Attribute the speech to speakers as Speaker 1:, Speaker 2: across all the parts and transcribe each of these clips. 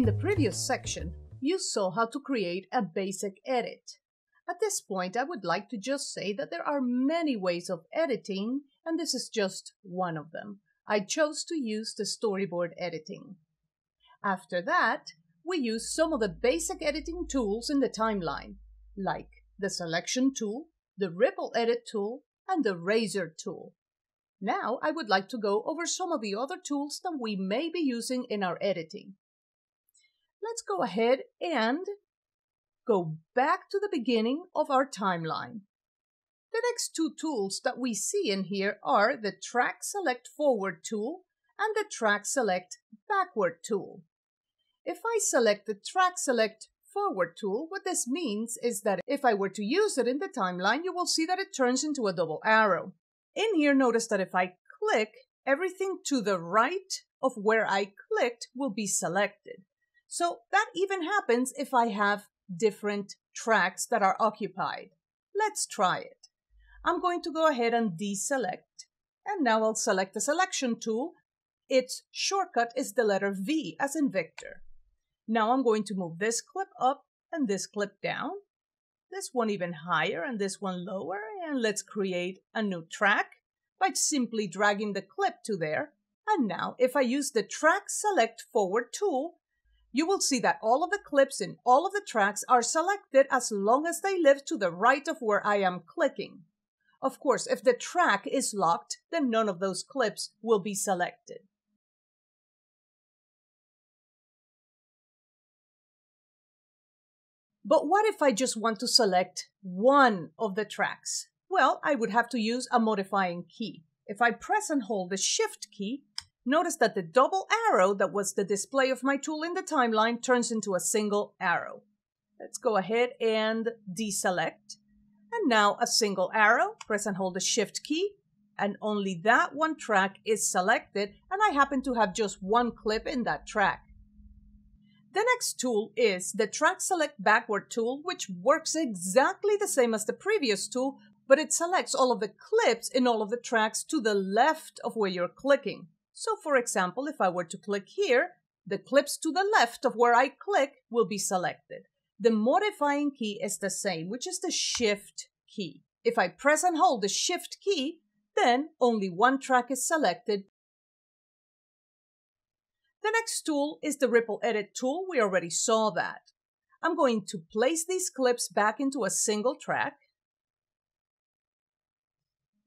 Speaker 1: In the previous section, you saw how to create a basic edit. At this point, I would like to just say that there are many ways of editing, and this is just one of them. I chose to use the storyboard editing. After that, we use some of the basic editing tools in the timeline, like the selection tool, the ripple edit tool, and the razor tool. Now, I would like to go over some of the other tools that we may be using in our editing. Let's go ahead and go back to the beginning of our timeline. The next two tools that we see in here are the Track Select Forward tool and the Track Select Backward tool. If I select the Track Select Forward tool, what this means is that if I were to use it in the timeline, you will see that it turns into a double arrow. In here, notice that if I click, everything to the right of where I clicked will be selected. So that even happens if I have different tracks that are occupied. Let's try it. I'm going to go ahead and deselect, and now I'll select the selection tool. Its shortcut is the letter V as in Victor. Now I'm going to move this clip up and this clip down, this one even higher and this one lower, and let's create a new track by simply dragging the clip to there. And now if I use the Track Select Forward tool, you will see that all of the clips in all of the tracks are selected as long as they live to the right of where I am clicking. Of course, if the track is locked, then none of those clips will be selected. But what if I just want to select one of the tracks? Well, I would have to use a modifying key. If I press and hold the Shift key, notice that the double arrow that was the display of my tool in the timeline turns into a single arrow. Let's go ahead and deselect. And now a single arrow, press and hold the Shift key, and only that one track is selected, and I happen to have just one clip in that track. The next tool is the Track Select Backward tool, which works exactly the same as the previous tool, but it selects all of the clips in all of the tracks to the left of where you're clicking. So for example, if I were to click here, the clips to the left of where I click will be selected. The modifying key is the same, which is the Shift key. If I press and hold the Shift key, then only one track is selected. The next tool is the Ripple Edit tool. We already saw that. I'm going to place these clips back into a single track.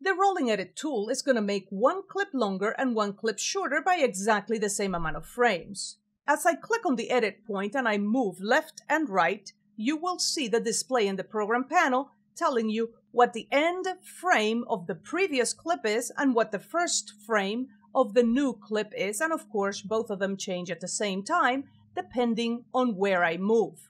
Speaker 1: The Rolling Edit tool is going to make one clip longer and one clip shorter by exactly the same amount of frames. As I click on the edit point and I move left and right, you will see the display in the program panel telling you what the end frame of the previous clip is and what the first frame of the new clip is, and of course both of them change at the same time depending on where I move.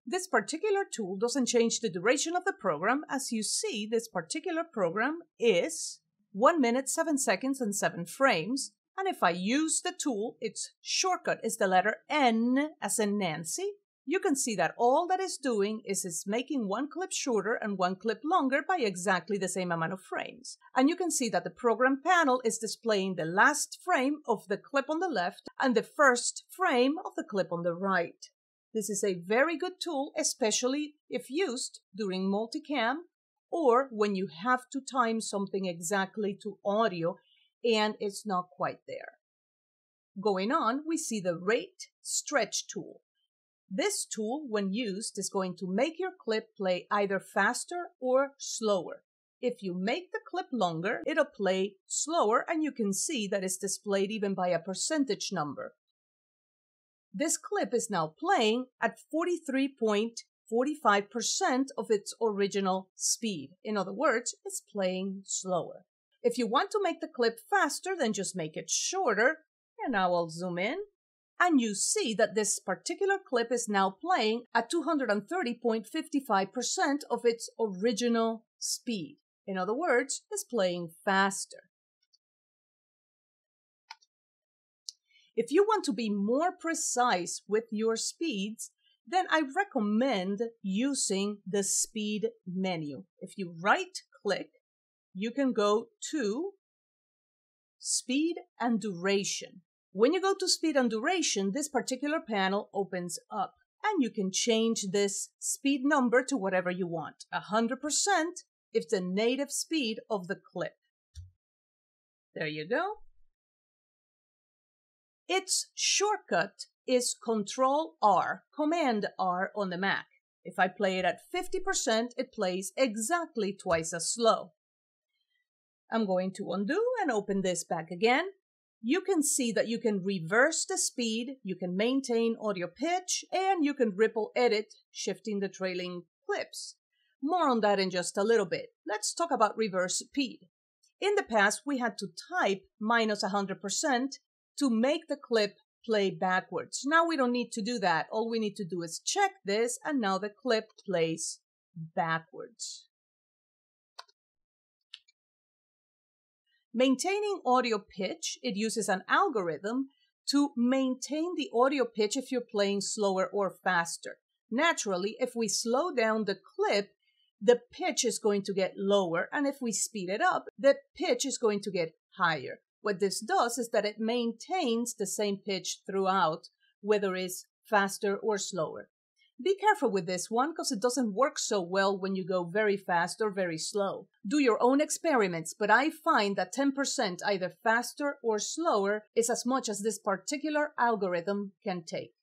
Speaker 1: This particular tool doesn't change the duration of the program. As you see, this particular program is 1 minute, 7 seconds, and 7 frames. And if I use the tool, its shortcut is the letter N as in Nancy. You can see that all that is doing is it's making one clip shorter and one clip longer by exactly the same amount of frames. And you can see that the program panel is displaying the last frame of the clip on the left and the first frame of the clip on the right. This is a very good tool, especially if used during multicam or when you have to time something exactly to audio and it's not quite there. Going on, we see the Rate Stretch tool. This tool, when used, is going to make your clip play either faster or slower. If you make the clip longer, it'll play slower, and you can see that it's displayed even by a percentage number. This clip is now playing at 43.45% of its original speed. In other words, it's playing slower. If you want to make the clip faster, then just make it shorter. And now I'll zoom in. And you see that this particular clip is now playing at 230.55% of its original speed. In other words, it's playing faster. If you want to be more precise with your speeds, then I recommend using the speed menu. If you right-click, you can go to Speed and Duration. When you go to speed and duration, this particular panel opens up and you can change this speed number to whatever you want. 100% if the native speed of the clip. There you go. Its shortcut is Control-R, Command-R on the Mac. If I play it at 50%, it plays exactly twice as slow. I'm going to undo and open this back again. You can see that you can reverse the speed, you can maintain audio pitch, and you can ripple edit, shifting the trailing clips. More on that in just a little bit. Let's talk about reverse speed. In the past, we had to type -100% to make the clip play backwards. Now we don't need to do that. All we need to do is check this, and now the clip plays backwards. Maintaining audio pitch, it uses an algorithm to maintain the audio pitch if you're playing slower or faster. Naturally, if we slow down the clip, the pitch is going to get lower, and if we speed it up, the pitch is going to get higher. What this does is that it maintains the same pitch throughout, whether it's faster or slower. Be careful with this one because it doesn't work so well when you go very fast or very slow. Do your own experiments, but I find that 10% either faster or slower is as much as this particular algorithm can take.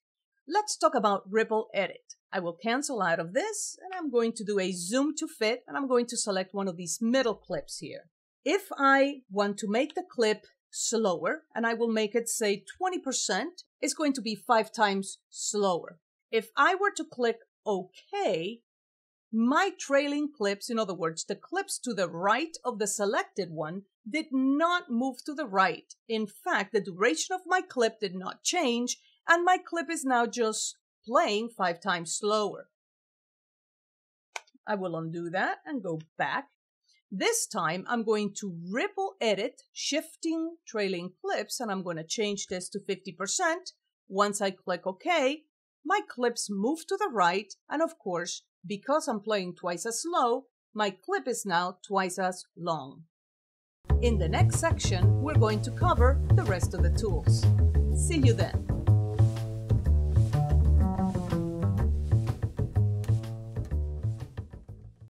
Speaker 1: Let's talk about ripple edit. I will cancel out of this and I'm going to do a zoom to fit and I'm going to select one of these middle clips here. If I want to make the clip slower, and I will make it say 20%, it's going to be 5 times slower. If I were to click OK, my trailing clips, in other words, the clips to the right of the selected one, did not move to the right. In fact, the duration of my clip did not change, and my clip is now just playing 5 times slower. I will undo that and go back. This time, I'm going to ripple edit, shifting trailing clips, and I'm going to change this to 50%. Once I click OK, my clips move to the right, and of course, because I'm playing twice as slow, my clip is now twice as long. In the next section, we're going to cover the rest of the tools. See you then.